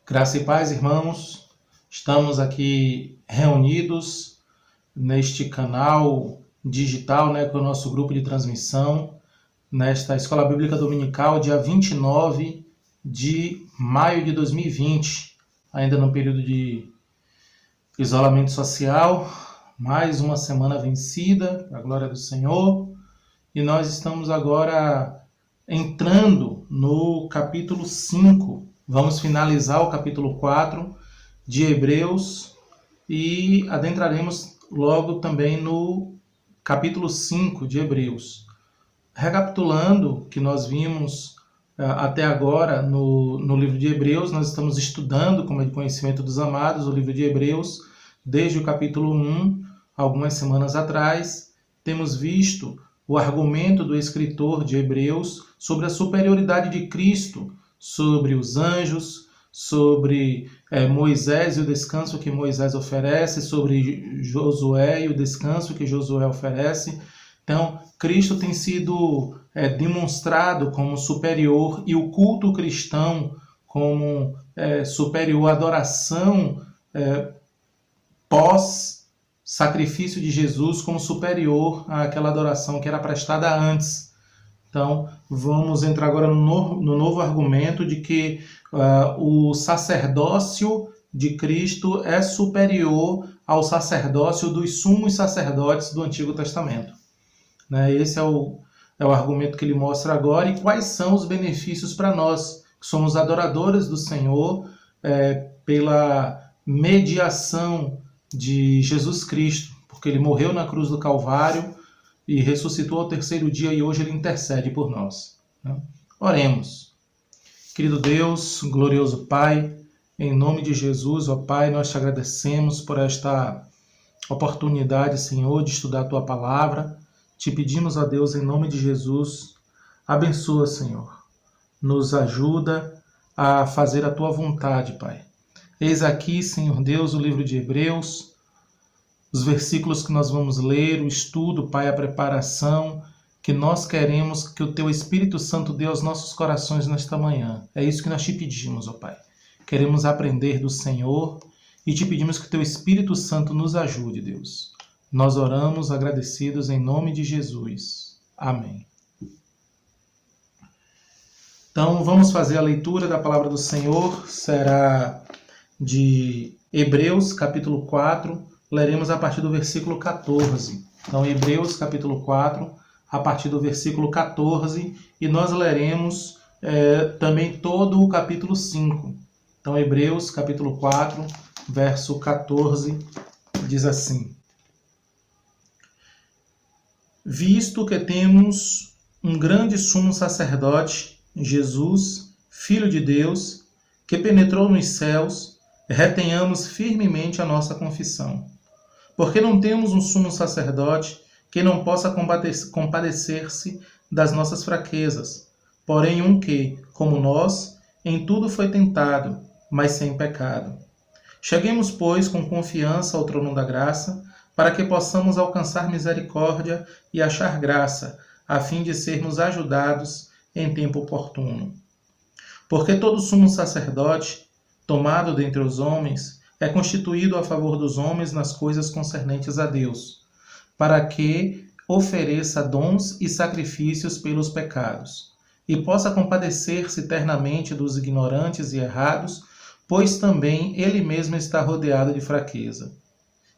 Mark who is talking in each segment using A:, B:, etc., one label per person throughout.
A: Graça e paz, irmãos. Estamos aqui reunidos neste canal digital, com o nosso grupo de transmissão, nesta Escola Bíblica Dominical, dia 29 de maio de 2020, ainda no período de isolamento social, mais uma semana vencida, para a glória do Senhor, e nós estamos agora entrando no capítulo 5. Vamos finalizar o capítulo 4 de Hebreus e adentraremos logo também no capítulo 5 de Hebreus. Recapitulando o que nós vimos até agora no livro de Hebreus, nós estamos estudando, como é de conhecimento dos amados, o livro de Hebreus, desde o capítulo 1, algumas semanas atrás. Temos visto o argumento do escritor de Hebreus sobre a superioridade de Cristo sobre os anjos, sobre Moisés e o descanso que Moisés oferece, sobre Josué e o descanso que Josué oferece. Então, Cristo tem sido demonstrado como superior e o culto cristão como superior, a adoração pós-sacrifício de Jesus como superior àquela adoração que era prestada antes. Então, vamos entrar agora no novo argumento de que o sacerdócio de Cristo é superior ao sacerdócio dos sumos sacerdotes do Antigo Testamento. Esse é o argumento que ele mostra agora. E quais são os benefícios para nós, que somos adoradores do Senhor, pela mediação de Jesus Cristo, porque ele morreu na cruz do Calvário e ressuscitou ao terceiro dia, e hoje ele intercede por nós. Oremos. Querido Deus, glorioso Pai, em nome de Jesus, ó Pai, nós te agradecemos por esta oportunidade, Senhor, de estudar a Tua Palavra. Te pedimos, ó Deus, em nome de Jesus, abençoa, Senhor. Nos ajuda a fazer a Tua vontade, Pai. Eis aqui, Senhor Deus, o livro de Hebreus, os versículos que nós vamos ler, o estudo, Pai, a preparação, que nós queremos que o Teu Espírito Santo dê aos nossos corações nesta manhã. É isso que nós te pedimos, ó Pai. Queremos aprender do Senhor e te pedimos que o Teu Espírito Santo nos ajude, Deus. Nós oramos agradecidos em nome de Jesus. Amém. Então, vamos fazer a leitura da palavra do Senhor. Será de Hebreus, capítulo 4, leremos a partir do versículo 14. Então, Hebreus, capítulo 4, a partir do versículo 14, e nós leremos também todo o capítulo 5. Então, Hebreus, capítulo 4, verso 14, diz assim: Visto que temos um grande sumo sacerdote, Jesus, Filho de Deus, que penetrou nos céus, retenhamos firmemente a nossa confissão. Porque não temos um sumo sacerdote que não possa compadecer-se das nossas fraquezas, porém um que, como nós, em tudo foi tentado, mas sem pecado. Cheguemos, pois, com confiança ao trono da graça, para que possamos alcançar misericórdia e achar graça, a fim de sermos ajudados em tempo oportuno. Porque todo sumo sacerdote, tomado dentre os homens, é constituído a favor dos homens nas coisas concernentes a Deus, para que ofereça dons e sacrifícios pelos pecados, e possa compadecer-se eternamente dos ignorantes e errados, pois também ele mesmo está rodeado de fraqueza.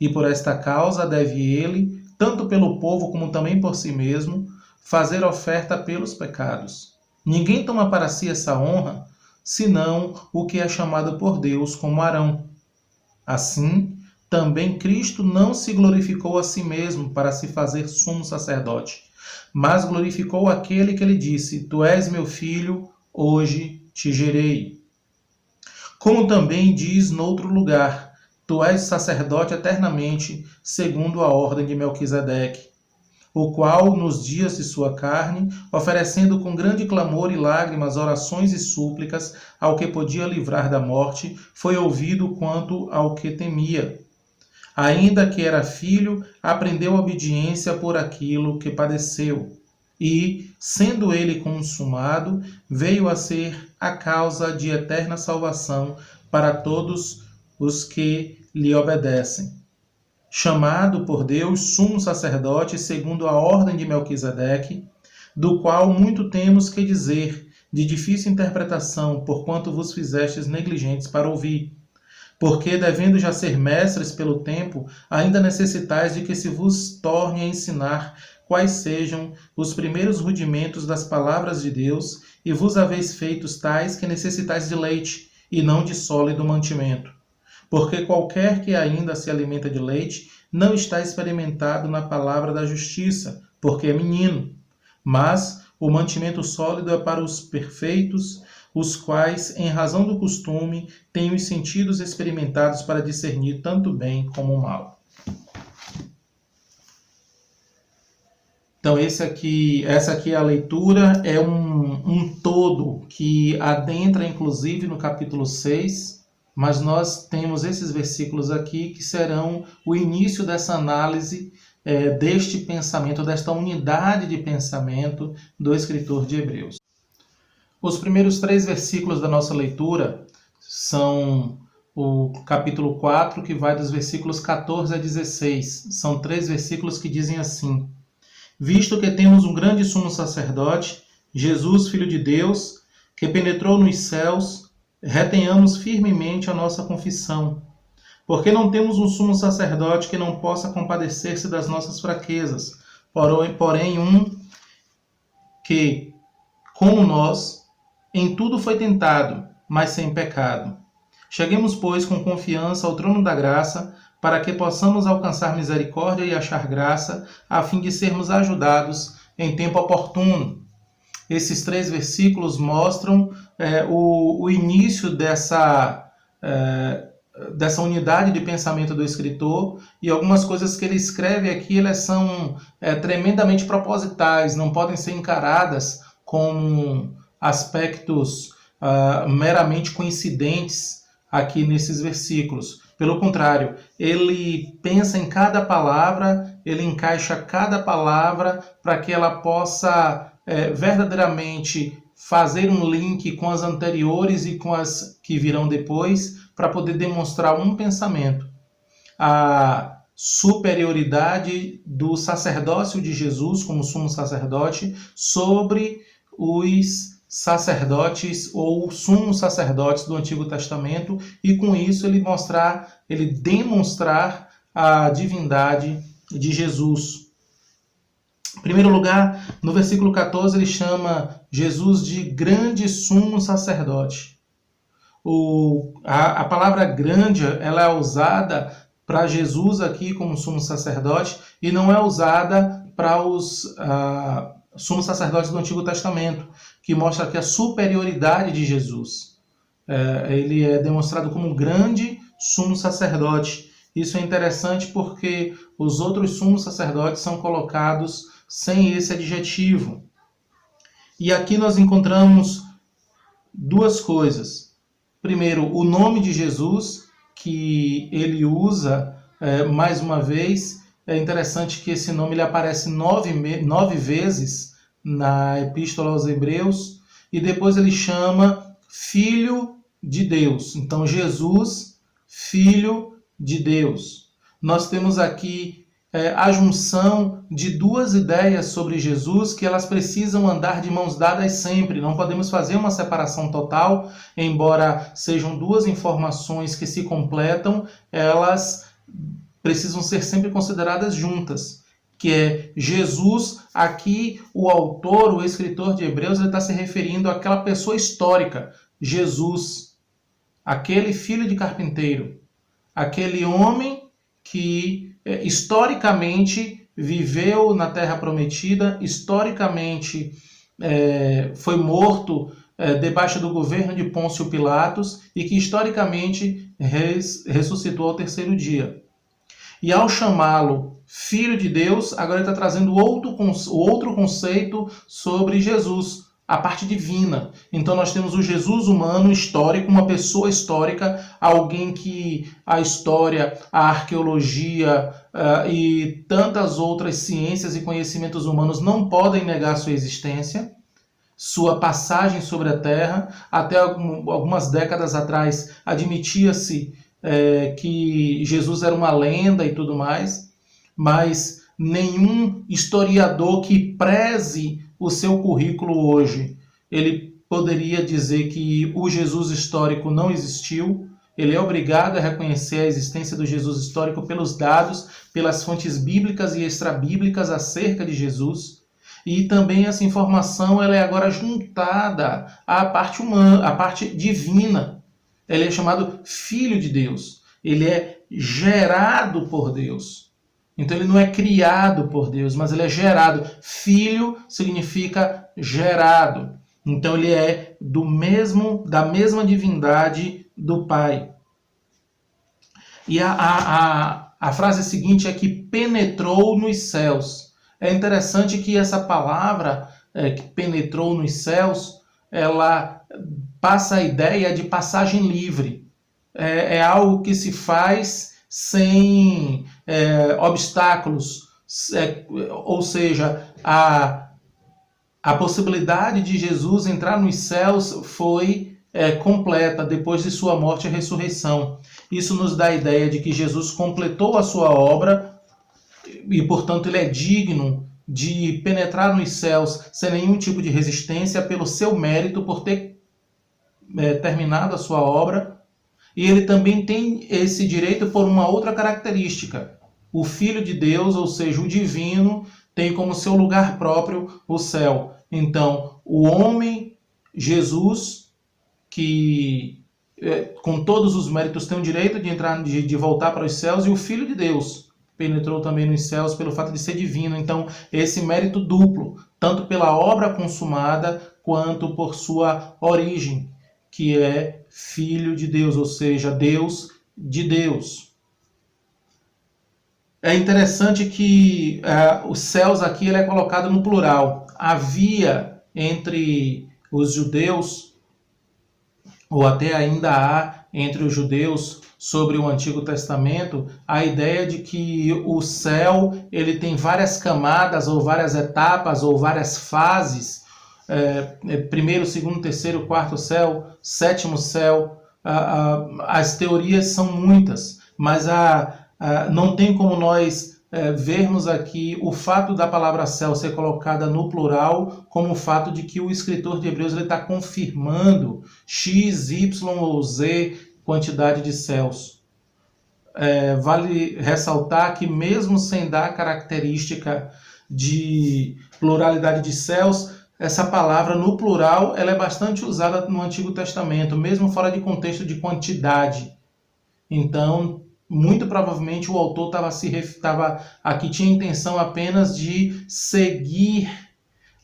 A: E por esta causa deve ele, tanto pelo povo como também por si mesmo, fazer oferta pelos pecados. Ninguém toma para si essa honra, senão o que é chamado por Deus como Arão. Assim, também Cristo não se glorificou a si mesmo para se fazer sumo sacerdote, mas glorificou aquele que lhe disse: Tu és meu filho, hoje te gerei. Como também diz noutro lugar: Tu és sacerdote eternamente, segundo a ordem de Melquisedeque, o qual, nos dias de sua carne, oferecendo com grande clamor e lágrimas orações e súplicas ao que podia livrar da morte, foi ouvido quanto ao que temia. Ainda que era filho, aprendeu a obediência por aquilo que padeceu. E, sendo ele consumado, veio a ser a causa de eterna salvação para todos os que lhe obedecem. Chamado por Deus sumo sacerdote segundo a ordem de Melquisedeque, do qual muito temos que dizer, de difícil interpretação, porquanto vos fizestes negligentes para ouvir. Porque, devendo já ser mestres pelo tempo, ainda necessitais de que se vos torne a ensinar quais sejam os primeiros rudimentos das palavras de Deus, e vos haveis feitos tais que necessitais de leite, e não de sólido mantimento. Porque qualquer que ainda se alimenta de leite, não está experimentado na palavra da justiça, porque é menino. Mas o mantimento sólido é para os perfeitos, os quais, em razão do costume, têm os sentidos experimentados para discernir tanto o bem como o mal. Então, essa aqui é a leitura, é um todo que adentra, inclusive, no capítulo 6, mas nós temos esses versículos aqui que serão o início dessa análise deste pensamento, desta unidade de pensamento do escritor de Hebreus. Os primeiros 3 versículos da nossa leitura são o capítulo 4, que vai dos versículos 14 a 16. São 3 versículos que dizem assim: Visto que temos um grande sumo sacerdote, Jesus, Filho de Deus, que penetrou nos céus, retenhamos firmemente a nossa confissão. Porque não temos um sumo sacerdote que não possa compadecer-se das nossas fraquezas, porém um que, como nós, em tudo foi tentado, mas sem pecado. Cheguemos, pois, com confiança ao trono da graça, para que possamos alcançar misericórdia e achar graça, a fim de sermos ajudados em tempo oportuno. Esses 3 versículos mostram o início dessa unidade de pensamento do escritor, e algumas coisas que ele escreve aqui elas são tremendamente propositais, não podem ser encaradas como aspectos meramente coincidentes aqui nesses versículos. Pelo contrário, ele pensa em cada palavra, ele encaixa cada palavra para que ela possa verdadeiramente fazer um link com as anteriores e com as que virão depois, para poder demonstrar um pensamento. A superioridade do sacerdócio de Jesus como sumo sacerdote sobre os sacerdotes ou sumos sacerdotes do Antigo Testamento, e com isso ele demonstrar a divindade de Jesus. Em primeiro lugar, no versículo 14, ele chama Jesus de grande sumo sacerdote. A palavra grande ela é usada para Jesus aqui como sumo sacerdote e não é usada para os sumos sacerdotes do Antigo Testamento, que mostra aqui a superioridade de Jesus. Ele é demonstrado como um grande sumo sacerdote. Isso é interessante porque os outros sumos sacerdotes são colocados sem esse adjetivo. E aqui nós encontramos 2 coisas. Primeiro, o nome de Jesus, que ele usa mais uma vez. É interessante que esse nome ele aparece 9 vezes na Epístola aos Hebreus, e depois ele chama Filho de Deus. Então, Jesus, Filho de Deus. Nós temos aqui a junção de 2 ideias sobre Jesus que elas precisam andar de mãos dadas sempre. Não podemos fazer uma separação total, embora sejam 2 informações que se completam, elas precisam ser sempre consideradas juntas, que é Jesus. Aqui o autor, o escritor de Hebreus, ele está se referindo àquela pessoa histórica, Jesus, aquele filho de carpinteiro, aquele homem que historicamente viveu na Terra Prometida, historicamente foi morto debaixo do governo de Pôncio Pilatos e que historicamente ressuscitou ao 3º dia. E ao chamá-lo Filho de Deus, agora ele está trazendo outro conceito sobre Jesus, a parte divina. Então nós temos o Jesus humano histórico, uma pessoa histórica, alguém que a história, a arqueologia e tantas outras ciências e conhecimentos humanos não podem negar sua existência. sua passagem sobre a terra. Até algumas décadas atrás admitia-se que Jesus era uma lenda e tudo mais, mas nenhum historiador que preze o seu currículo hoje, ele poderia dizer que o Jesus histórico não existiu. Ele é obrigado a reconhecer a existência do Jesus histórico pelos dados, pelas fontes bíblicas e extrabíblicas acerca de Jesus. E também essa informação ela é agora juntada à parte humana, à parte divina. Ele é chamado Filho de Deus. Ele é gerado por Deus. Então ele não é criado por Deus, mas ele é gerado. Filho significa gerado. Então ele é da mesma divindade do Pai. E a frase seguinte é que penetrou nos céus. É interessante que essa palavra que penetrou nos céus, ela passa a ideia de passagem livre. É algo que se faz sem obstáculos, ou seja, a possibilidade de Jesus entrar nos céus foi completa depois de sua morte e ressurreição. Isso nos dá a ideia de que Jesus completou a sua obra e, portanto, ele é digno de penetrar nos céus sem nenhum tipo de resistência pelo seu mérito, por ter terminado a sua obra. E ele também tem esse direito por uma outra característica. O Filho de Deus, ou seja, o divino, tem como seu lugar próprio o céu. Então, o homem, Jesus, que com todos os méritos tem o direito de entrar, de voltar para os céus, e o Filho de Deus penetrou também nos céus pelo fato de ser divino. Então, esse mérito duplo, tanto pela obra consumada, quanto por sua origem, que é Filho de Deus, ou seja, Deus de Deus. É interessante que os céus aqui ele é colocado no plural. Havia entre os judeus, ou até ainda há entre os judeus sobre o Antigo Testamento, a ideia de que o céu ele tem várias camadas, ou várias etapas, ou várias fases. Primeiro, segundo, terceiro, quarto céu, sétimo céu. As teorias são muitas, mas não tem como nós vermos aqui o fato da palavra céu ser colocada no plural como o fato de que o escritor de Hebreus está confirmando X, Y ou Z quantidade de céus. Vale ressaltar que mesmo sem dar característica de pluralidade de céus, essa palavra no plural ela é bastante usada no Antigo Testamento, mesmo fora de contexto de quantidade. Então, muito provavelmente o autor aqui tinha a intenção apenas de seguir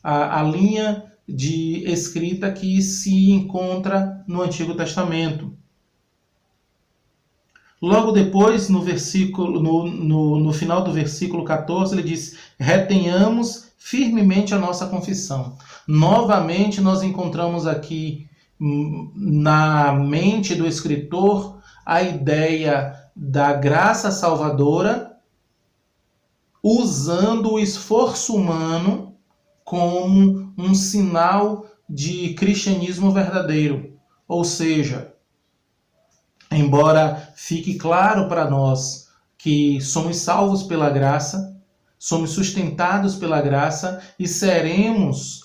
A: a linha de escrita que se encontra no Antigo Testamento. Logo depois, no final do versículo 14, ele diz: retenhamos firmemente a nossa confissão. Novamente, nós encontramos aqui na mente do escritor a ideia da graça salvadora, usando o esforço humano como um sinal de cristianismo verdadeiro. Ou seja, embora fique claro para nós que somos salvos pela graça, somos sustentados pela graça e seremos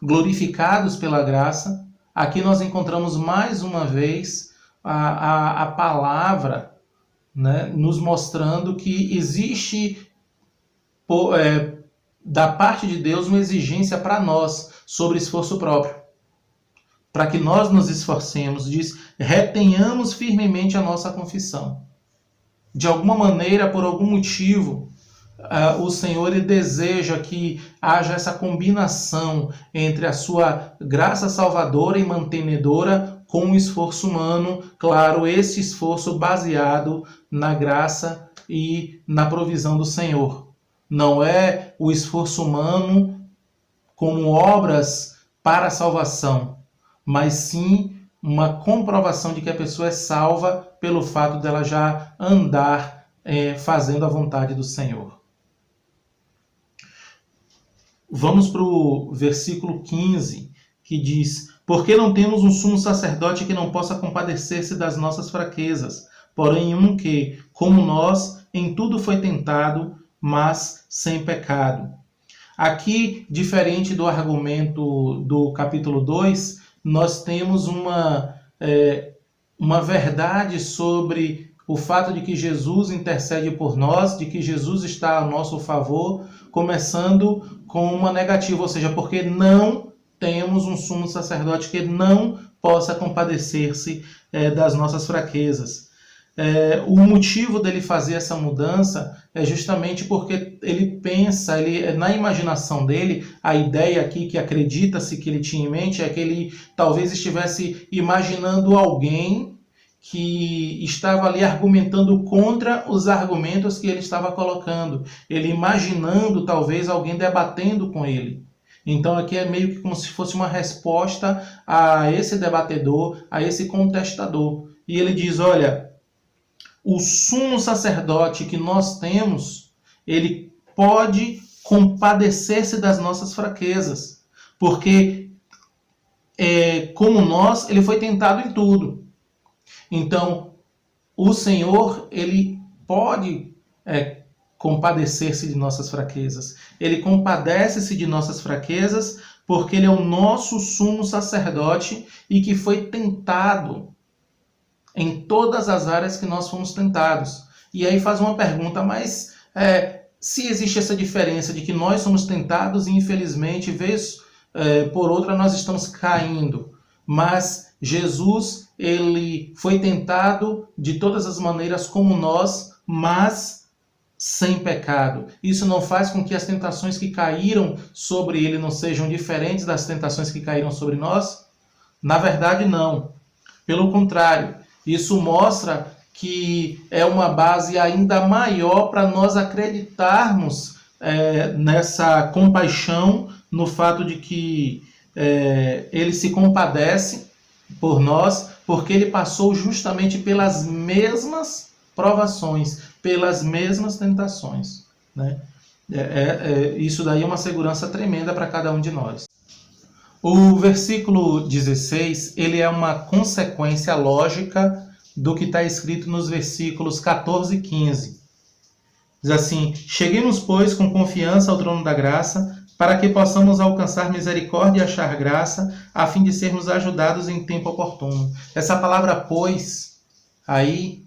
A: glorificados pela graça, aqui nós encontramos mais uma vez a palavra, né, nos mostrando que existe da parte de Deus uma exigência para nós sobre esforço próprio. Para que nós nos esforcemos, diz, retenhamos firmemente a nossa confissão. De alguma maneira, por algum motivo, o Senhor ele deseja que haja essa combinação entre a sua graça salvadora e mantenedora com o esforço humano, claro, esse esforço baseado na graça e na provisão do Senhor. Não é o esforço humano como obras para a salvação, mas sim uma comprovação de que a pessoa é salva pelo fato dela já andar fazendo a vontade do Senhor. Vamos para o versículo 15, que diz: porque não temos um sumo sacerdote que não possa compadecer-se das nossas fraquezas, porém um que, como nós, em tudo foi tentado, mas sem pecado. Aqui, diferente do argumento do capítulo 2, nós temos uma verdade sobre o fato de que Jesus intercede por nós, de que Jesus está a nosso favor, começando com uma negativa, ou seja, porque não temos um sumo sacerdote que não possa compadecer-se das nossas fraquezas. O motivo dele fazer essa mudança é justamente porque ele pensa, na imaginação dele, a ideia aqui que acredita-se que ele tinha em mente é que ele talvez estivesse imaginando alguém que estava ali argumentando contra os argumentos que ele estava colocando. Ele imaginando talvez alguém debatendo com ele. Então aqui é meio que como se fosse uma resposta a esse debatedor, a esse contestador. E ele diz, olha, o sumo sacerdote que nós temos, ele pode compadecer-se das nossas fraquezas, porque como nós, ele foi tentado em tudo. Então, o Senhor, ele pode compadecer-se de nossas fraquezas. Ele compadece-se de nossas fraquezas porque ele é o nosso sumo sacerdote e que foi tentado em todas as áreas que nós fomos tentados. E aí faz uma pergunta, mas se existe essa diferença de que nós somos tentados e infelizmente, vez por outra, nós estamos caindo. Mas Jesus, ele foi tentado de todas as maneiras como nós, mas sem pecado. Isso não faz com que as tentações que caíram sobre ele não sejam diferentes das tentações que caíram sobre nós? Na verdade, não. Pelo contrário, isso mostra que é uma base ainda maior para nós acreditarmos nessa compaixão, no fato de que ele se compadece por nós, porque ele passou justamente pelas mesmas provações, pelas mesmas tentações, né? Isso daí é uma segurança tremenda para cada um de nós. O versículo 16, ele é uma consequência lógica do que está escrito nos versículos 14 e 15. Diz assim: cheguemos, pois, com confiança ao trono da graça, para que possamos alcançar misericórdia e achar graça, a fim de sermos ajudados em tempo oportuno. Essa palavra pois, aí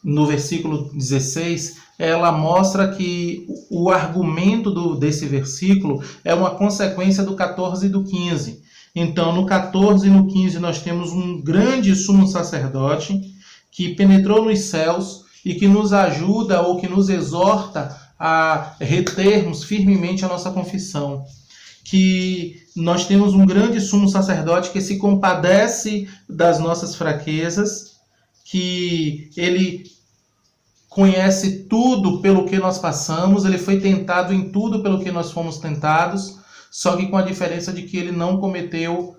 A: no versículo 16, ela mostra que o argumento desse versículo é uma consequência do 14 e do 15. Então, no 14 e no 15, nós temos um grande sumo sacerdote que penetrou nos céus e que nos ajuda ou que nos exorta a retermos firmemente a nossa confissão. Que nós temos um grande sumo sacerdote que se compadece das nossas fraquezas, que ele conhece tudo pelo que nós passamos, ele foi tentado em tudo pelo que nós fomos tentados, só que com a diferença de que ele não cometeu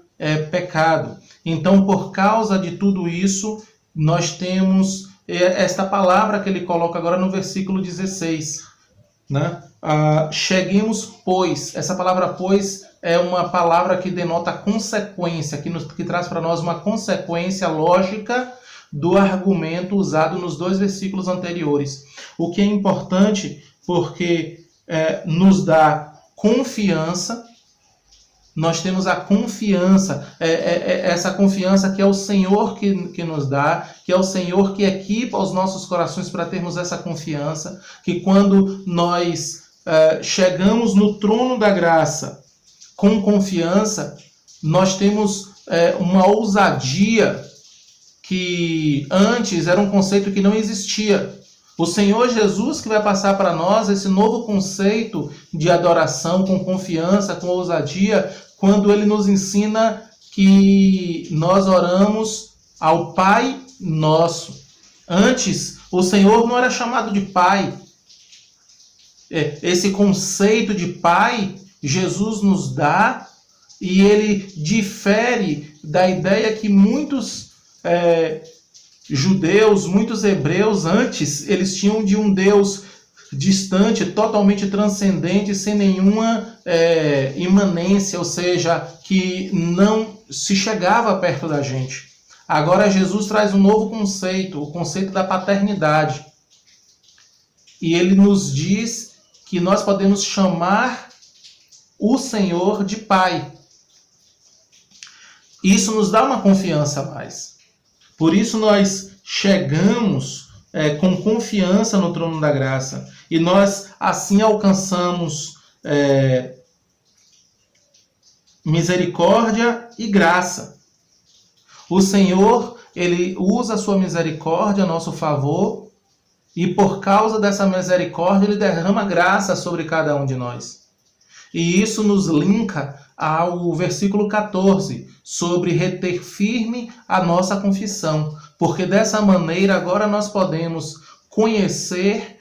A: pecado. Então, por causa de tudo isso, nós temos esta palavra que ele coloca agora no versículo 16, né? Cheguemos, pois. Essa palavra pois é uma palavra que denota consequência, que traz para nós uma consequência lógica do argumento usado nos dois versículos anteriores. O que é importante porque nos dá confiança. Nós temos a confiança, essa confiança que é o Senhor que nos dá, que é o Senhor que equipa os nossos corações para termos essa confiança, que quando nós chegamos no trono da graça com confiança, nós temos uma ousadia que antes era um conceito que não existia. O Senhor Jesus que vai passar para nós esse novo conceito de adoração com confiança, com ousadia, quando ele nos ensina que nós oramos ao Pai Nosso. Antes, o Senhor não era chamado de Pai. Esse conceito de Pai, Jesus nos dá e ele difere da ideia que muitos judeus, muitos hebreus antes, eles tinham de um Deus distante, totalmente transcendente, sem nenhuma imanência, ou seja, que não se chegava perto da gente. Agora Jesus traz um novo conceito, o conceito da paternidade. E ele nos diz que nós podemos chamar o Senhor de Pai. Isso nos dá uma confiança a mais. Por isso nós chegamos com confiança no trono da graça. E nós assim alcançamos misericórdia e graça. O Senhor, ele usa a sua misericórdia a nosso favor e por causa dessa misericórdia ele derrama graça sobre cada um de nós. E isso nos linka ao versículo 14, sobre reter firme a nossa confissão, porque dessa maneira agora nós podemos conhecer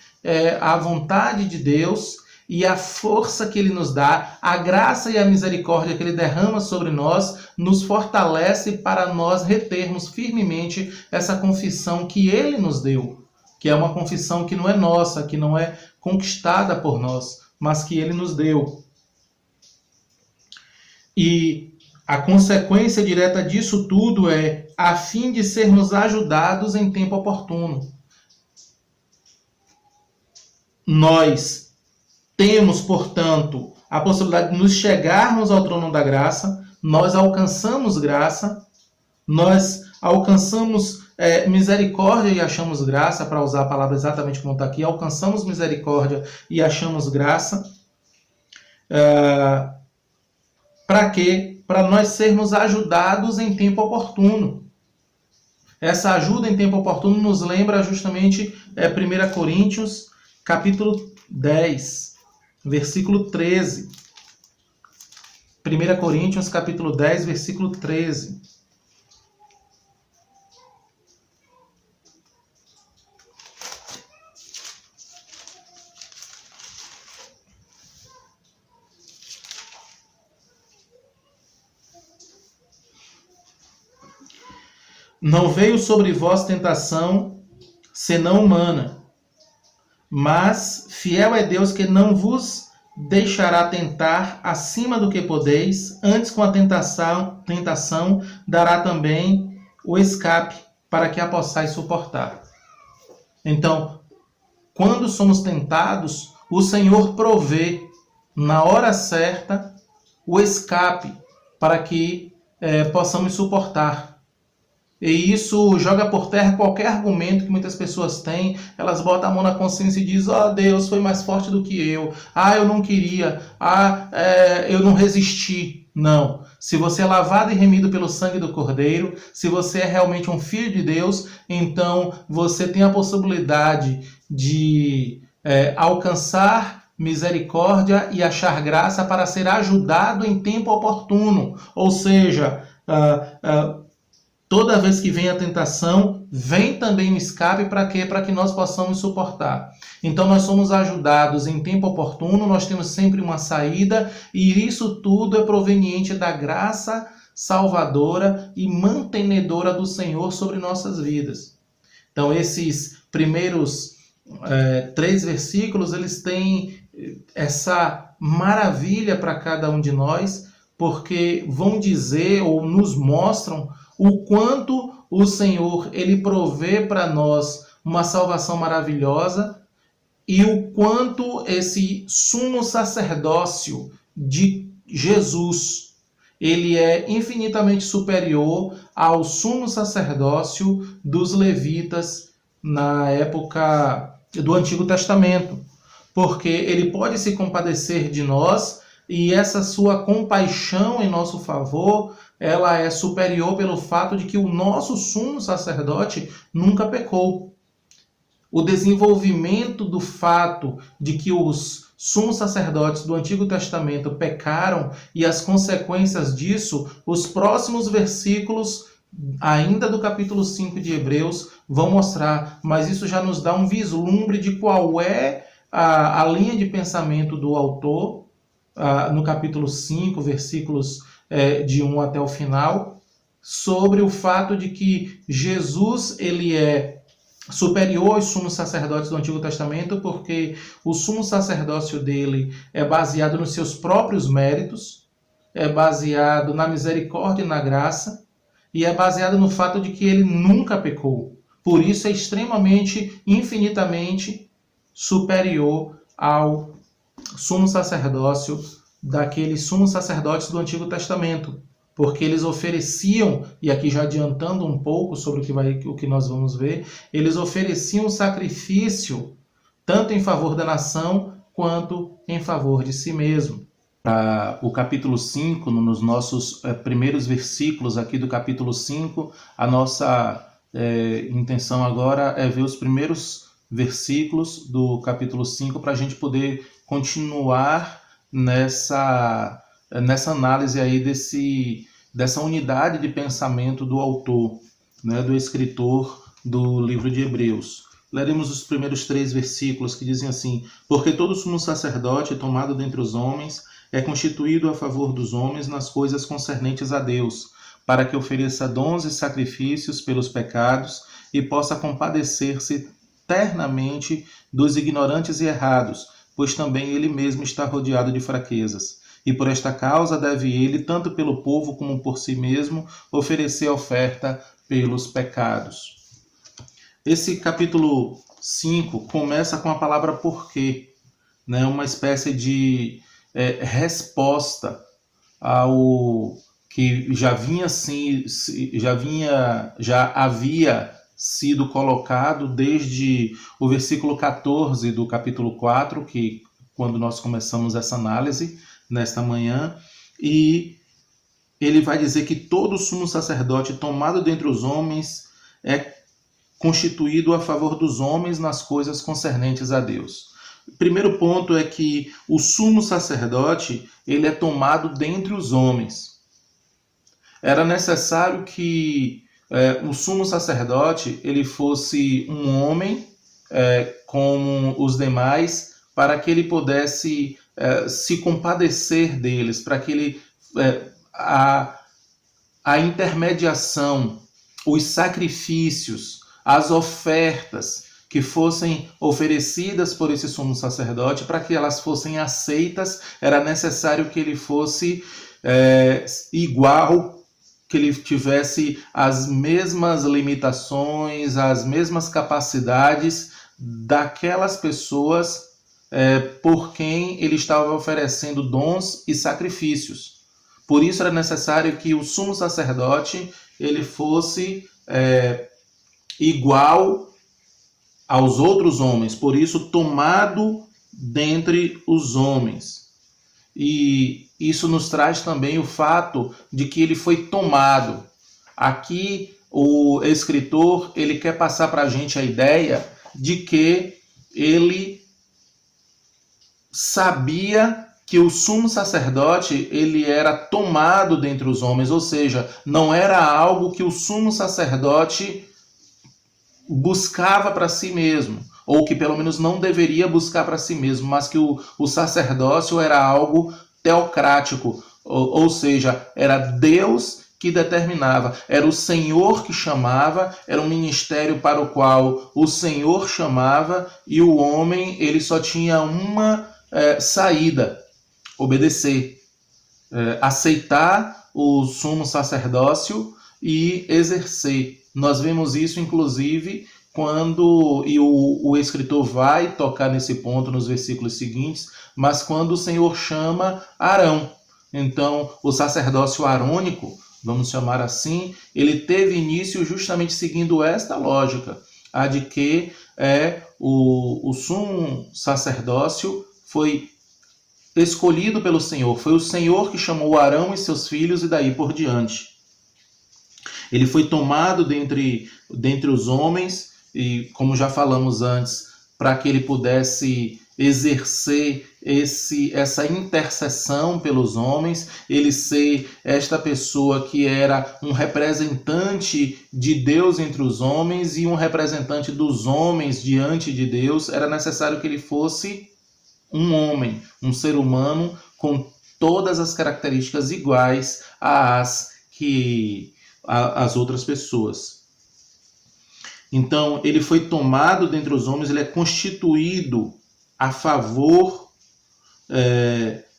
A: a vontade de Deus e a força que Ele nos dá, a graça e a misericórdia que Ele derrama sobre nós, nos fortalece para nós retermos firmemente essa confissão que Ele nos deu, que é uma confissão que não é nossa, que não é conquistada por nós, mas que Ele nos deu. E a consequência direta disso tudo é a fim de sermos ajudados em tempo oportuno. Nós temos, portanto, a possibilidade de nos chegarmos ao trono da graça, nós alcançamos graça, nós alcançamos misericórdia e achamos graça, para usar a palavra exatamente como está aqui, alcançamos misericórdia e achamos graça. Para quê? Para nós sermos ajudados em tempo oportuno. Essa ajuda em tempo oportuno nos lembra justamente 1 Coríntios, capítulo 10, versículo 13. 1 Coríntios, capítulo 10, versículo 13. Não veio sobre vós tentação, senão humana. Mas fiel é Deus que não vos deixará tentar acima do que podeis, antes com a tentação dará também o escape para que a possais suportar. Então, quando somos tentados, o Senhor provê na hora certa o escape para que possamos suportar. E isso joga por terra qualquer argumento que muitas pessoas têm. Elas botam a mão na consciência e dizem: Deus foi mais forte do que eu. Eu não queria. Eu não resisti. Não. Se você é lavado e remido pelo sangue do Cordeiro, se você é realmente um filho de Deus, então você tem a possibilidade de alcançar misericórdia e achar graça para ser ajudado em tempo oportuno. Ou seja, toda vez que vem a tentação, vem também o escape para quê? Para que nós possamos suportar. Então nós somos ajudados em tempo oportuno, nós temos sempre uma saída, e isso tudo é proveniente da graça salvadora e mantenedora do Senhor sobre nossas vidas. Então esses primeiros 3 versículos, eles têm essa maravilha para cada um de nós, porque vão dizer ou nos mostram o quanto o Senhor ele provê para nós uma salvação maravilhosa e o quanto esse sumo sacerdócio de Jesus ele é infinitamente superior ao sumo sacerdócio dos levitas na época do Antigo Testamento, porque ele pode se compadecer de nós e essa sua compaixão em nosso favor ela é superior pelo fato de que o nosso sumo sacerdote nunca pecou. O desenvolvimento do fato de que os sumos sacerdotes do Antigo Testamento pecaram e as consequências disso, os próximos versículos, ainda do capítulo 5 de Hebreus, vão mostrar, mas isso já nos dá um vislumbre de qual é a linha de pensamento do autor, no capítulo 5, versículos de 1 até o final, sobre o fato de que Jesus ele é superior aos sumos sacerdotes do Antigo Testamento, porque o sumo sacerdócio dele é baseado nos seus próprios méritos, é baseado na misericórdia e na graça, e é baseado no fato de que ele nunca pecou. Por isso é extremamente, infinitamente superior ao sumo sacerdócio daqueles sumos sacerdotes do Antigo Testamento, porque eles ofereciam, e aqui já adiantando um pouco sobre o que nós vamos ver, eles ofereciam sacrifício tanto em favor da nação quanto em favor de si mesmo. Para o capítulo 5, nos nossos primeiros versículos aqui do capítulo 5, a nossa intenção agora é ver os primeiros versículos do capítulo 5 para a gente poder continuar nessa análise aí dessa unidade de pensamento do autor, né, do escritor do livro de Hebreus. Leremos os primeiros 3 versículos que dizem assim: porque todo sumo sacerdote tomado dentre os homens é constituído a favor dos homens nas coisas concernentes a Deus, para que ofereça dons e sacrifícios pelos pecados e possa compadecer-se ternamente dos ignorantes e errados, pois também ele mesmo está rodeado de fraquezas. E por esta causa deve ele, tanto pelo povo como por si mesmo, oferecer oferta pelos pecados. Esse capítulo 5 começa com a palavra porquê, né? Uma espécie de resposta ao que já havia sido colocado desde o versículo 14 do capítulo 4, que quando nós começamos essa análise nesta manhã, e ele vai dizer que todo sumo sacerdote tomado dentre os homens é constituído a favor dos homens nas coisas concernentes a Deus. O primeiro ponto é que o sumo sacerdote ele é tomado dentre os homens. Era necessário que o sumo sacerdote ele fosse um homem como os demais, para que ele pudesse se compadecer deles, para que ele a intermediação, os sacrifícios, as ofertas que fossem oferecidas por esse sumo sacerdote, para que elas fossem aceitas, era necessário que ele fosse igual, que ele tivesse as mesmas limitações, as mesmas capacidades daquelas pessoas por quem ele estava oferecendo dons e sacrifícios. Por isso era necessário que o sumo sacerdote ele fosse igual aos outros homens, por isso tomado dentre os homens. E isso nos traz também o fato de que ele foi tomado. Aqui o escritor ele quer passar para a gente a ideia de que ele sabia que o sumo sacerdote ele era tomado dentre os homens, ou seja, não era algo que o sumo sacerdote buscava para si mesmo, ou que pelo menos não deveria buscar para si mesmo, mas que o sacerdócio era algo teocrático, ou seja, era Deus que determinava, era o Senhor que chamava, era um ministério para o qual o Senhor chamava, e o homem ele só tinha uma saída: obedecer, aceitar o sumo sacerdócio e exercer. Nós vemos isso, inclusive, quando, e o escritor vai tocar nesse ponto nos versículos seguintes, mas quando o Senhor chama Arão. Então, o sacerdócio arônico, vamos chamar assim, ele teve início justamente seguindo esta lógica, a de que o sumo sacerdócio foi escolhido pelo Senhor. Foi o Senhor que chamou Arão e seus filhos e daí por diante. Ele foi tomado dentre os homens, e como já falamos antes, para que ele pudesse exercer essa intercessão pelos homens, ele ser esta pessoa que era um representante de Deus entre os homens e um representante dos homens diante de Deus. Era necessário que ele fosse um homem, um ser humano com todas as características iguais às outras pessoas. Então, ele foi tomado dentre os homens, ele é constituído a favor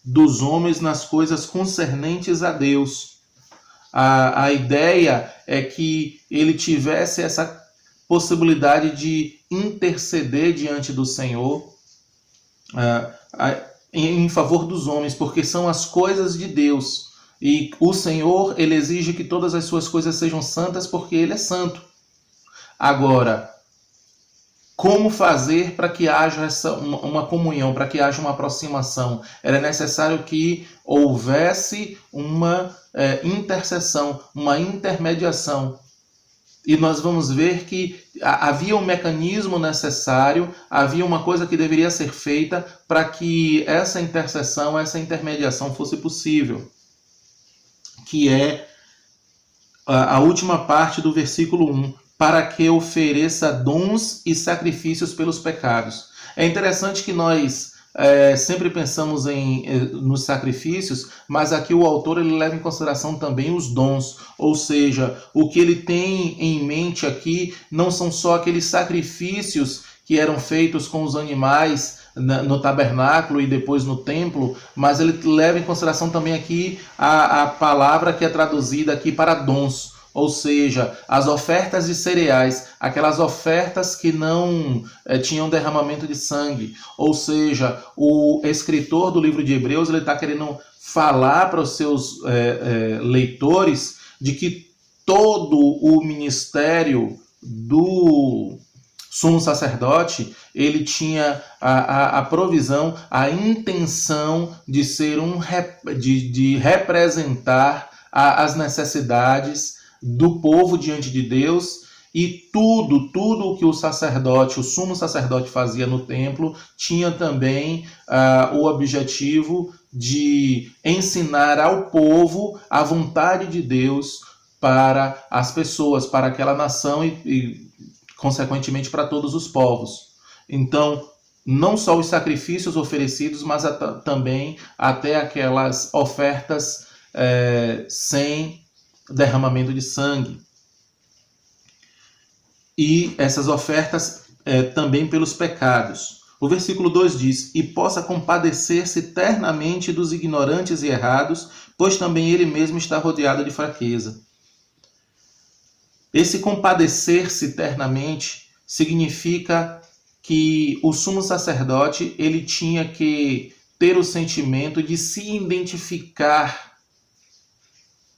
A: dos homens nas coisas concernentes a Deus. A ideia é que ele tivesse essa possibilidade de interceder diante do Senhor em favor dos homens, porque são as coisas de Deus. E o Senhor, ele exige que todas as suas coisas sejam santas, porque ele é santo. Agora, como fazer para que haja uma comunhão, para que haja uma aproximação? Era necessário que houvesse uma intercessão, uma intermediação. E nós vamos ver que havia um mecanismo necessário, havia uma coisa que deveria ser feita para que essa intercessão, essa intermediação fosse possível, que é a última parte do versículo 1, para que ofereça dons e sacrifícios pelos pecados. É interessante que nós sempre pensamos nos sacrifícios, mas aqui o autor ele leva em consideração também os dons, ou seja, o que ele tem em mente aqui não são só aqueles sacrifícios que eram feitos com os animais no tabernáculo e depois no templo, mas ele leva em consideração também aqui a palavra que é traduzida aqui para dons, ou seja, as ofertas de cereais, aquelas ofertas que não tinham derramamento de sangue. Ou seja, o escritor do livro de Hebreus ele está querendo falar para os seus leitores de que todo o ministério do sumo sacerdote, ele tinha a provisão, a intenção de ser de representar as necessidades do povo diante de Deus, e tudo o que o sumo sacerdote fazia no templo, tinha também o objetivo de ensinar ao povo a vontade de Deus para as pessoas, para aquela nação e consequentemente para todos os povos. Então, não só os sacrifícios oferecidos, mas também até aquelas ofertas sem derramamento de sangue. E essas ofertas também pelos pecados. O versículo 2 diz: e possa compadecer-se eternamente dos ignorantes e errados, pois também ele mesmo está rodeado de fraqueza. Esse compadecer-se eternamente significa que o sumo sacerdote ele tinha que ter o sentimento de se identificar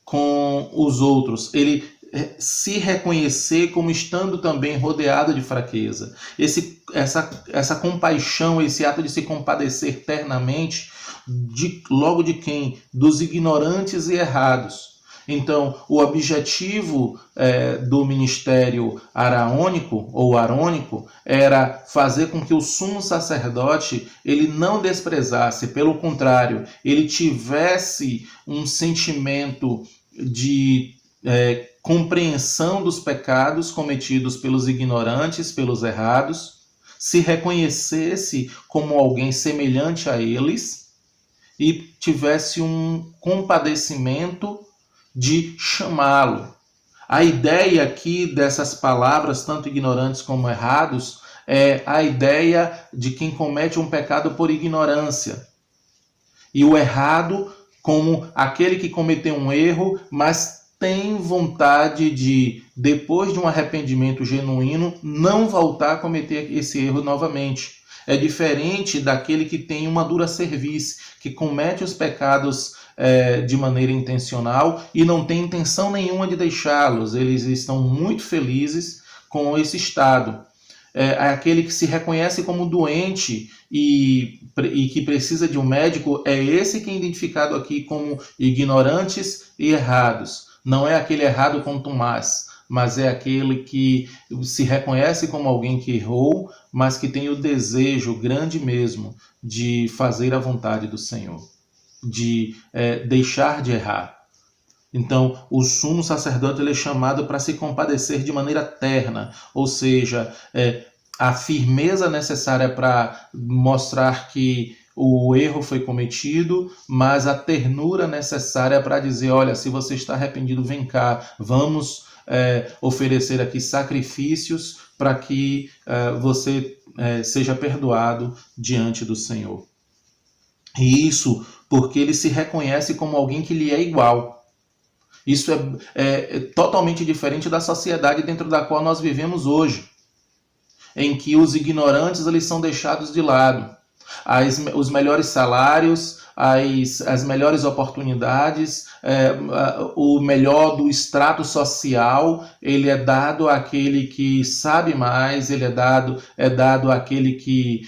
A: com os outros, ele se reconhecer como estando também rodeado de fraqueza. Essa compaixão, esse ato de se compadecer eternamente, logo de quem? Dos ignorantes e errados. Então, o objetivo do ministério araônico ou arônico era fazer com que o sumo sacerdote ele não desprezasse, pelo contrário, ele tivesse um sentimento de compreensão dos pecados cometidos pelos ignorantes, pelos errados, se reconhecesse como alguém semelhante a eles e tivesse um compadecimento de chamá-lo. A ideia aqui dessas palavras, tanto ignorantes como errados, é a ideia de quem comete um pecado por ignorância. E o errado como aquele que cometeu um erro, mas tem vontade de, depois de um arrependimento genuíno, não voltar a cometer esse erro novamente. É diferente daquele que tem uma dura cerviz, que comete os pecados de maneira intencional e não tem intenção nenhuma de deixá-los. Eles estão muito felizes com esse estado. É aquele que se reconhece como doente e que precisa de um médico, é esse que é identificado aqui como ignorantes e errados. Não é aquele errado contumaz, mas é aquele que se reconhece como alguém que errou, mas que tem o desejo grande mesmo de fazer a vontade do Senhor, de deixar de errar. Então, o sumo sacerdote ele é chamado para se compadecer de maneira terna, ou seja, a firmeza necessária para mostrar que o erro foi cometido, mas a ternura necessária para dizer, olha, se você está arrependido, vem cá, vamos oferecer aqui sacrifícios para que você seja perdoado diante do Senhor. E isso porque ele se reconhece como alguém que lhe é igual. Isso é totalmente diferente da sociedade dentro da qual nós vivemos hoje, em que os ignorantes eles são deixados de lado. Os melhores salários, as melhores oportunidades, o melhor do extrato social, ele é dado àquele que sabe mais, ele é dado àquele que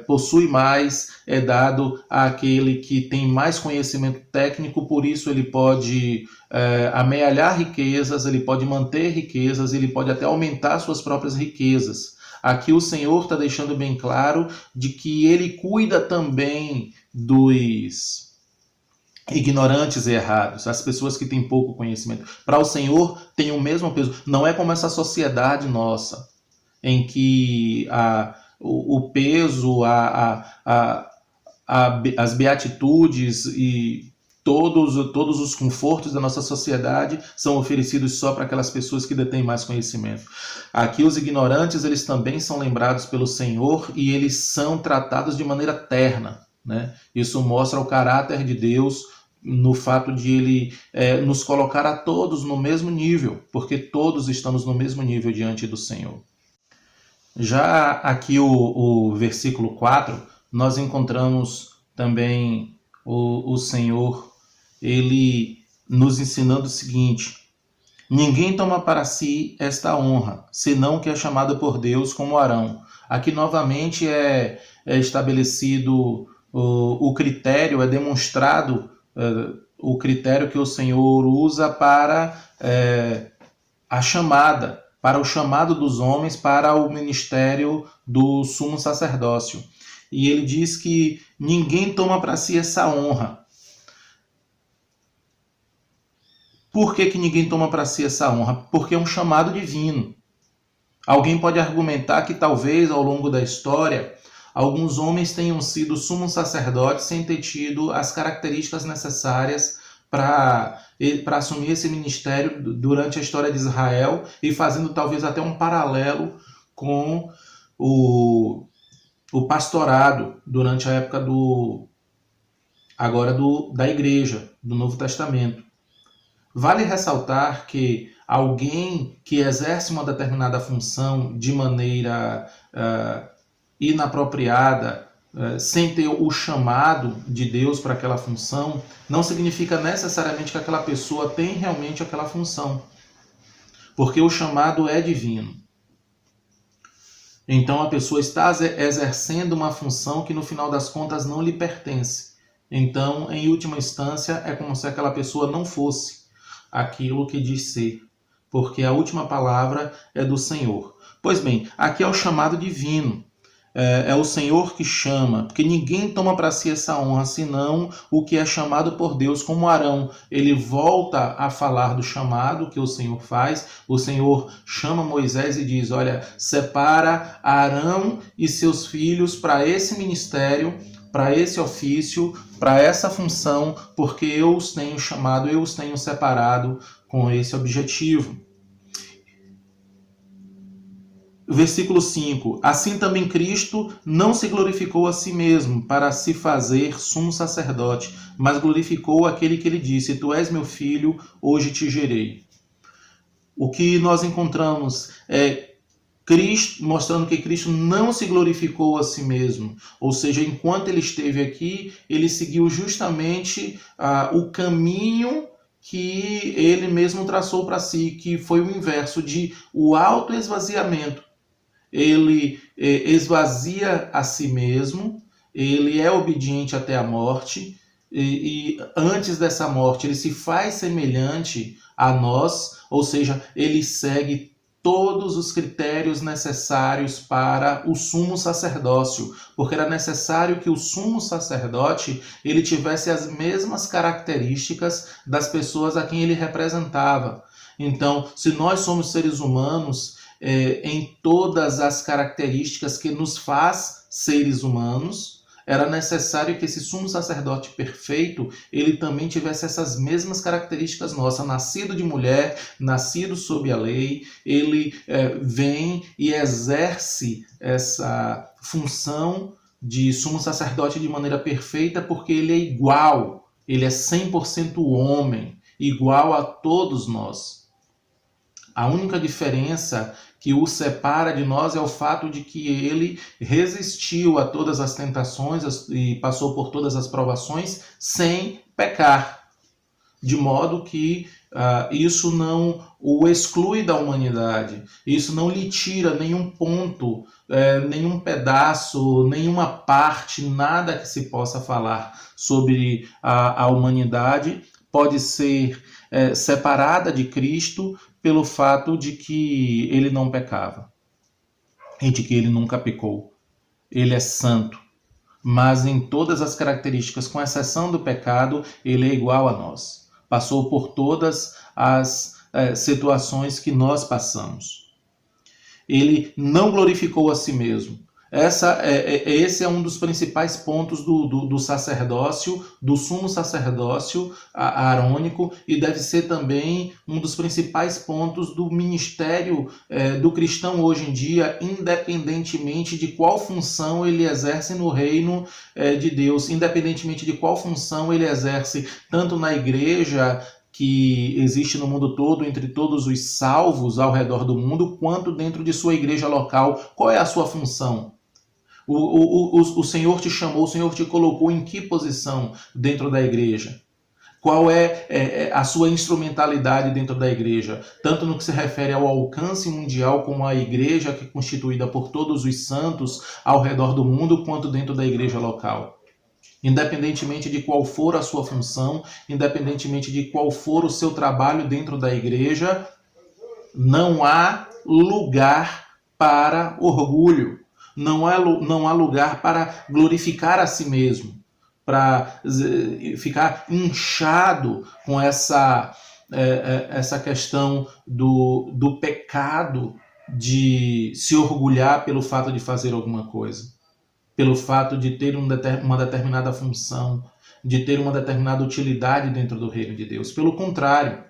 A: possui mais, é dado àquele que tem mais conhecimento técnico, por isso ele pode amealhar riquezas, ele pode manter riquezas, ele pode até aumentar suas próprias riquezas. Aqui o Senhor está deixando bem claro de que ele cuida também dos ignorantes e errados, as pessoas que têm pouco conhecimento. Para o Senhor tem o mesmo peso. Não é como essa sociedade nossa, em que o peso, as beatitudes e todos os confortos da nossa sociedade são oferecidos só para aquelas pessoas que detêm mais conhecimento. Aqui os ignorantes, eles também são lembrados pelo Senhor e eles são tratados de maneira terna, né? Isso mostra o caráter de Deus no fato de ele nos colocar a todos no mesmo nível, porque todos estamos no mesmo nível diante do Senhor. Já aqui o versículo 4, nós encontramos também o Senhor ele nos ensinando o seguinte: ninguém toma para si esta honra, senão que é chamado por Deus como Arão. Aqui novamente é estabelecido o critério, é demonstrado o critério que o Senhor usa para a chamada, para o chamado dos homens para o ministério do sumo sacerdócio. E ele diz que ninguém toma para si essa honra. Por que ninguém toma para si essa honra? Porque é um chamado divino. Alguém pode argumentar que talvez ao longo da história alguns homens tenham sido sumos sacerdotes sem ter tido as características necessárias para assumir esse ministério durante a história de Israel e fazendo talvez até um paralelo com o pastorado durante a época da igreja, do Novo Testamento. Vale ressaltar que alguém que exerce uma determinada função de maneira inapropriada, sem ter o chamado de Deus para aquela função, não significa necessariamente que aquela pessoa tem realmente aquela função, porque o chamado é divino. Então a pessoa está exercendo uma função que no final das contas não lhe pertence. Então, em última instância, é como se aquela pessoa não fosse aquilo que diz ser, porque a última palavra é do Senhor. Pois bem, aqui é o chamado divino, é o Senhor que chama, porque ninguém toma para si essa honra, senão o que é chamado por Deus, como Arão. Ele volta a falar do chamado que o Senhor faz, o Senhor chama Moisés e diz: olha, separa Arão e seus filhos para esse ministério, para esse ofício, para essa função, porque eu os tenho chamado, eu os tenho separado com esse objetivo. Versículo 5. Assim também Cristo não se glorificou a si mesmo para se fazer sumo sacerdote, mas glorificou aquele que lhe disse: tu és meu filho, hoje te gerei. O que nós encontramos é Cristo, mostrando que Cristo não se glorificou a si mesmo, ou seja, enquanto ele esteve aqui, ele seguiu justamente o caminho que ele mesmo traçou para si, que foi o inverso de o autoesvaziamento. Ele esvazia a si mesmo, ele é obediente até a morte, e antes dessa morte ele se faz semelhante a nós, ou seja, ele segue todos os critérios necessários para o sumo sacerdócio, porque era necessário que o sumo sacerdote ele tivesse as mesmas características das pessoas a quem ele representava. Então, se nós somos seres humanos, em todas as características que nos faz seres humanos, Era necessário que esse sumo sacerdote perfeito, ele também tivesse essas mesmas características nossas, nascido de mulher, nascido sob a lei, ele vem e exerce essa função de sumo sacerdote de maneira perfeita, porque ele é igual, ele é 100% homem, igual a todos nós. A única diferença que o separa de nós é o fato de que ele resistiu a todas as tentações e passou por todas as provações sem pecar, de modo que isso não o exclui da humanidade, isso não lhe tira nenhum ponto, nenhum pedaço, nenhuma parte, nada que se possa falar sobre a humanidade pode ser separada de Cristo pelo fato de que ele não pecava e de que ele nunca pecou. Ele é santo, mas em todas as características, com exceção do pecado, ele é igual a nós. Passou por todas as situações que nós passamos. Ele não glorificou a si mesmo. Esse é um dos principais pontos do sacerdócio, do sumo sacerdócio arônico, e deve ser também um dos principais pontos do ministério do cristão hoje em dia, independentemente de qual função ele exerce no reino de Deus, independentemente de qual função ele exerce tanto na igreja que existe no mundo todo, entre todos os salvos ao redor do mundo, quanto dentro de sua igreja local. Qual é a sua função? O Senhor te chamou, o Senhor te colocou em que posição dentro da igreja? Qual é a sua instrumentalidade dentro da igreja? Tanto no que se refere ao alcance mundial, como a igreja que é constituída por todos os santos ao redor do mundo, quanto dentro da igreja local. Independentemente de qual for a sua função, independentemente de qual for o seu trabalho dentro da igreja, não há lugar para orgulho. Não há lugar para glorificar a si mesmo, para ficar inchado com essa questão do pecado de se orgulhar pelo fato de fazer alguma coisa, pelo fato de ter uma determinada função, de ter uma determinada utilidade dentro do reino de Deus. Pelo contrário,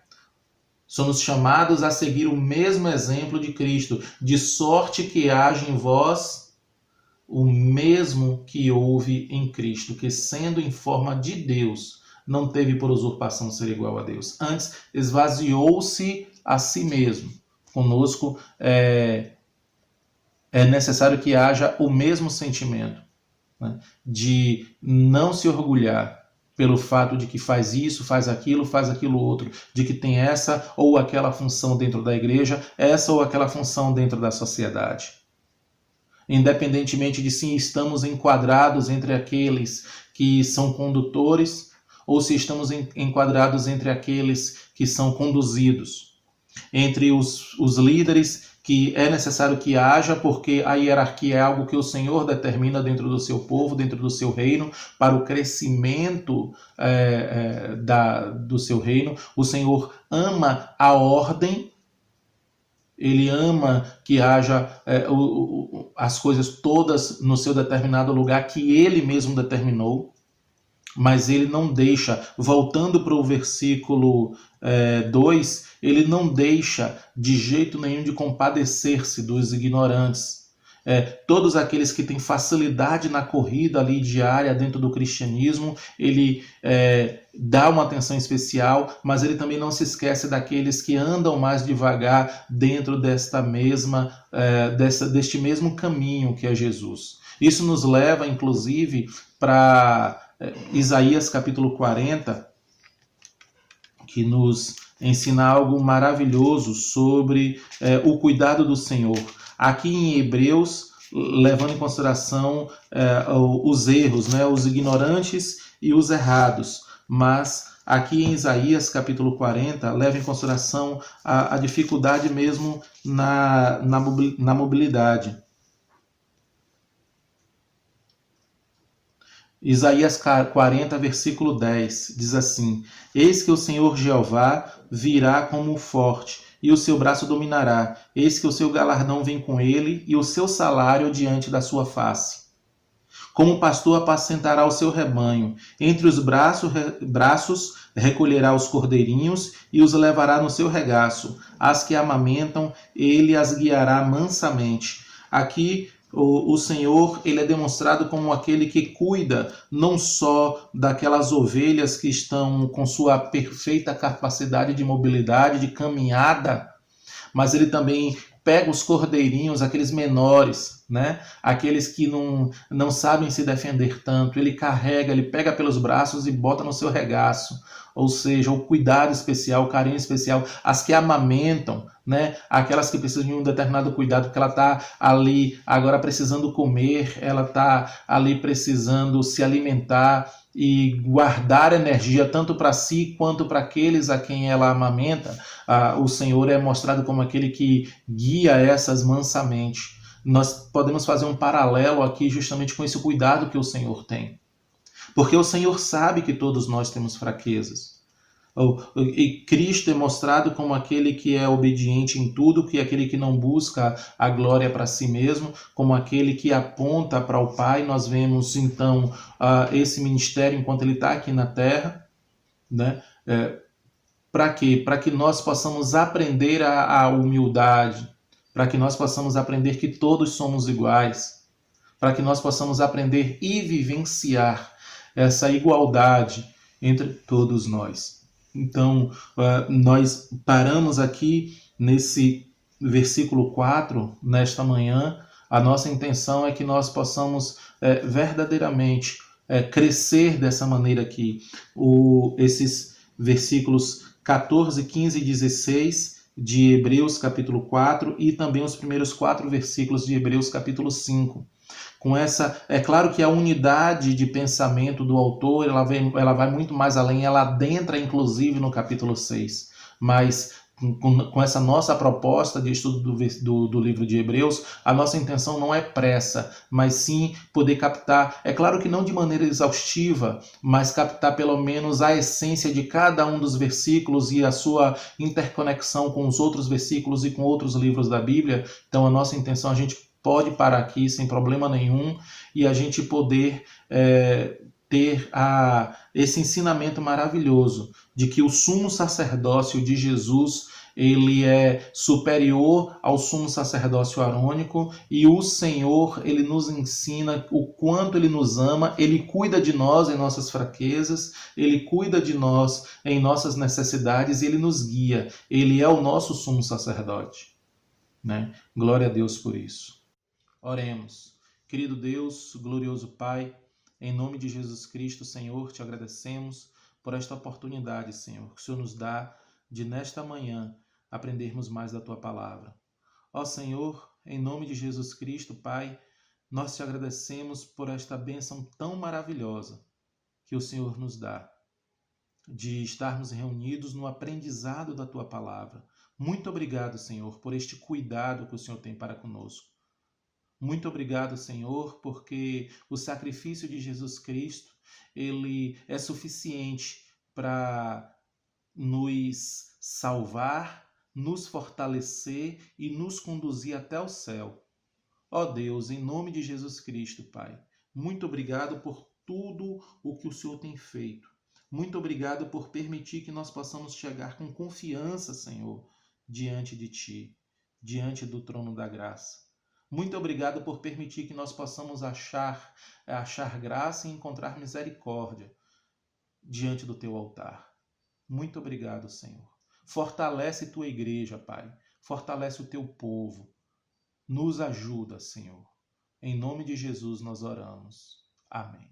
A: somos chamados a seguir o mesmo exemplo de Cristo, de sorte que haja em vós o mesmo que houve em Cristo, que sendo em forma de Deus, não teve por usurpação ser igual a Deus. Antes, esvaziou-se a si mesmo. Conosco é necessário que haja o mesmo sentimento, né, de não se orgulhar pelo fato de que faz isso, faz aquilo outro, de que tem essa ou aquela função dentro da igreja, essa ou aquela função dentro da sociedade. Independentemente de se estamos enquadrados entre aqueles que são condutores ou se estamos enquadrados entre aqueles que são conduzidos, entre os líderes, que é necessário que haja, porque a hierarquia é algo que o Senhor determina dentro do seu povo, dentro do seu reino, para o crescimento do seu reino. O Senhor ama a ordem, ele ama que haja as coisas todas no seu determinado lugar que ele mesmo determinou, mas ele não deixa, voltando para o versículo 2, ele não deixa de jeito nenhum de compadecer-se dos ignorantes. Todos aqueles que têm facilidade na corrida ali diária dentro do cristianismo, ele dá uma atenção especial, mas ele também não se esquece daqueles que andam mais devagar dentro deste mesmo caminho que é Jesus. Isso nos leva, inclusive, para Isaías capítulo 40, que nos ensina algo maravilhoso sobre o cuidado do Senhor. Aqui em Hebreus, levando em consideração os erros, né, os ignorantes e os errados, mas aqui em Isaías capítulo 40, leva em consideração a dificuldade mesmo na mobilidade. Isaías 40, versículo 10, diz assim: Eis que o Senhor Jeová virá como forte, e o seu braço dominará. Eis que o seu galardão vem com ele, e o seu salário diante da sua face. Como pastor apacentará o seu rebanho. Entre os braços recolherá os cordeirinhos e os levará no seu regaço. As que amamentam, ele as guiará mansamente. Aqui o Senhor, ele é demonstrado como aquele que cuida não só daquelas ovelhas que estão com sua perfeita capacidade de mobilidade, de caminhada, mas ele também pega os cordeirinhos, aqueles menores, né? Aqueles que não sabem se defender tanto. Ele carrega, ele pega pelos braços e bota no seu regaço. Ou seja, o cuidado especial, o carinho especial. As que amamentam, né? Aquelas que precisam de um determinado cuidado, porque ela está ali agora precisando comer, ela está ali precisando se alimentar e guardar energia tanto para si quanto para aqueles a quem ela amamenta. O Senhor é mostrado como aquele que guia essas mansamente. Nós podemos fazer um paralelo aqui justamente com esse cuidado que o Senhor tem. Porque o Senhor sabe que todos nós temos fraquezas. E Cristo é mostrado como aquele que é obediente em tudo, que é aquele que não busca a glória para si mesmo, como aquele que aponta para o Pai. Nós vemos então esse ministério enquanto ele está aqui na terra, né? Para quê? Para que nós possamos aprender a humildade, para que nós possamos aprender que todos somos iguais, para que nós possamos aprender e vivenciar essa igualdade entre todos nós. Então, nós paramos aqui nesse versículo 4, nesta manhã. A nossa intenção é que nós possamos verdadeiramente crescer dessa maneira aqui. Esses versículos 14, 15 e 16 de Hebreus capítulo 4 e também os primeiros 4 versículos de Hebreus capítulo 5. Com essa, é claro que a unidade de pensamento do autor, ela vai muito mais além, ela adentra inclusive no capítulo 6, mas com essa nossa proposta de estudo do livro de Hebreus, a nossa intenção não é pressa, mas sim poder captar, é claro que não de maneira exaustiva, mas captar pelo menos a essência de cada um dos versículos e a sua interconexão com os outros versículos e com outros livros da Bíblia. Então a nossa intenção, a gente pode parar aqui sem problema nenhum e a gente poder ter esse ensinamento maravilhoso de que o sumo sacerdócio de Jesus, ele é superior ao sumo sacerdócio arônico, e o Senhor, ele nos ensina o quanto ele nos ama, ele cuida de nós em nossas fraquezas, ele cuida de nós em nossas necessidades, e ele nos guia. Ele é o nosso sumo sacerdote, né? Glória a Deus por isso. Oremos. Querido Deus, glorioso Pai, em nome de Jesus Cristo, Senhor, te agradecemos por esta oportunidade, Senhor, que o Senhor nos dá de nesta manhã aprendermos mais da Tua Palavra. Ó Senhor, em nome de Jesus Cristo, Pai, nós te agradecemos por esta bênção tão maravilhosa que o Senhor nos dá, de estarmos reunidos no aprendizado da Tua Palavra. Muito obrigado, Senhor, por este cuidado que o Senhor tem para conosco. Muito obrigado, Senhor, porque o sacrifício de Jesus Cristo, ele é suficiente para nos salvar, nos fortalecer e nos conduzir até o céu. Ó Deus, em nome de Jesus Cristo, Pai, muito obrigado por tudo o que o Senhor tem feito. Muito obrigado por permitir que nós possamos chegar com confiança, Senhor, diante de Ti, diante do trono da graça. Muito obrigado por permitir que nós possamos achar graça e encontrar misericórdia diante do Teu altar. Muito obrigado, Senhor. Fortalece Tua igreja, Pai. Fortalece o Teu povo. Nos ajuda, Senhor. Em nome de Jesus nós oramos. Amém.